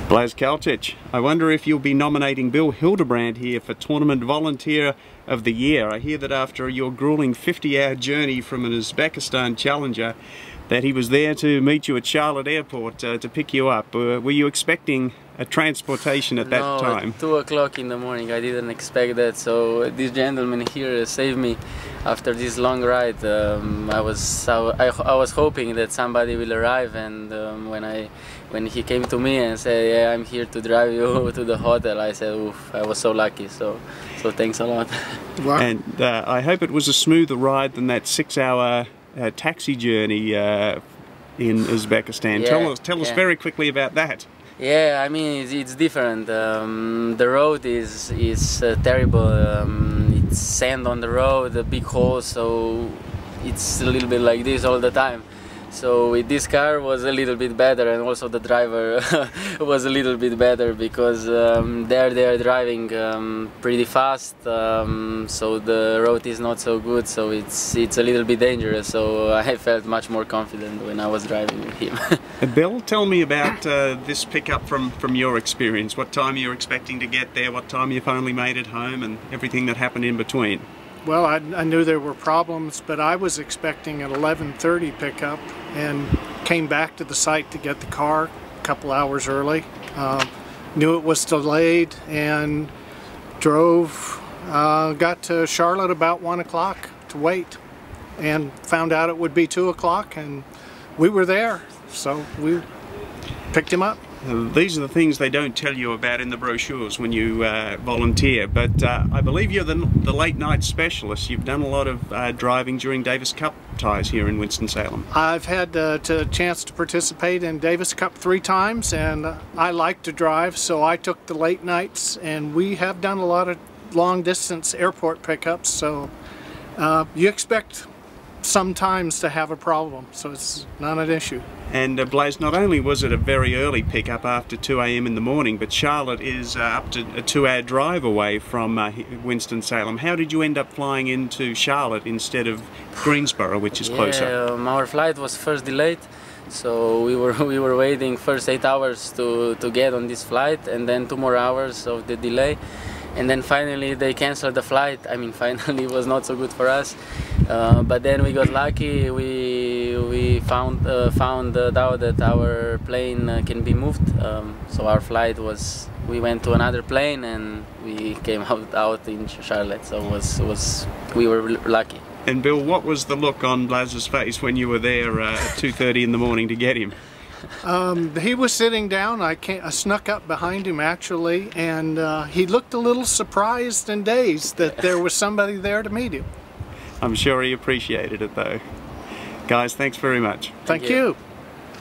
Blaz Kavcic, I wonder if you'll be nominating Bill Hildebrand here for Tournament Volunteer of the Year. I hear that after your grueling 50-hour journey from an Uzbekistan challenger that he was there to meet you at Charlotte Airport to pick you up. Were you expecting a transportation at that time? No, at 2 o'clock in the morning. I didn't expect that. So this gentleman here saved me after this long ride. I was hoping that somebody will arrive, and when he came to me and said, "Yeah, I'm here to drive you to the hotel," I said, "Oof, I was so lucky." So thanks a lot. Wow. And I hope it was a smoother ride than that 6-hour taxi journey in Uzbekistan. Yeah, tell us very quickly about that. Yeah, I mean it's different. The road is terrible. It's sand on the road, a big hole, so it's a little bit like this all the time. So with this car was a little bit better, and also the driver was a little bit better because they are driving pretty fast, so the road is not so good, so it's a little bit dangerous. So I felt much more confident when I was driving with him. Bill, tell me about this pickup from your experience. What time you're expecting to get there, what time you finally made it home, and everything that happened in between. Well, I knew there were problems, but I was expecting an 11:30 pickup and came back to the site to get the car a couple hours early. Knew it was delayed and drove, got to Charlotte about 1 o'clock to wait, and found out it would be 2 o'clock, and we were there, so we picked him up. These are the things they don't tell you about in the brochures when you volunteer, but I believe you're the late night specialist. You've done a lot of driving during Davis Cup ties here in Winston-Salem. I've had a chance to participate in Davis Cup 3 times, and I like to drive, so I took the late nights, and we have done a lot of long distance airport pickups, so you expect sometimes to have a problem, so it's not an issue. And Blaz, not only was it a very early pickup after 2 a.m. in the morning, but Charlotte is up to a 2-hour drive away from Winston-Salem. How did you end up flying into Charlotte instead of Greensboro, which is closer? Our flight was first delayed, so we were waiting first 8 hours to get on this flight, and then 2 more hours of the delay. And then finally they canceled the flight. I mean, finally it was not so good for us. But then we got lucky. We found out that our plane can be moved. So our flight was, we went to another plane and we came out in Charlotte. So we were lucky. And Bill, what was the look on Blaz's face when you were there at 2:30 in the morning to get him? He was sitting down. I snuck up behind him actually, and he looked a little surprised and dazed that there was somebody there to meet him. I'm sure he appreciated it though. Guys, thanks very much. Thank you.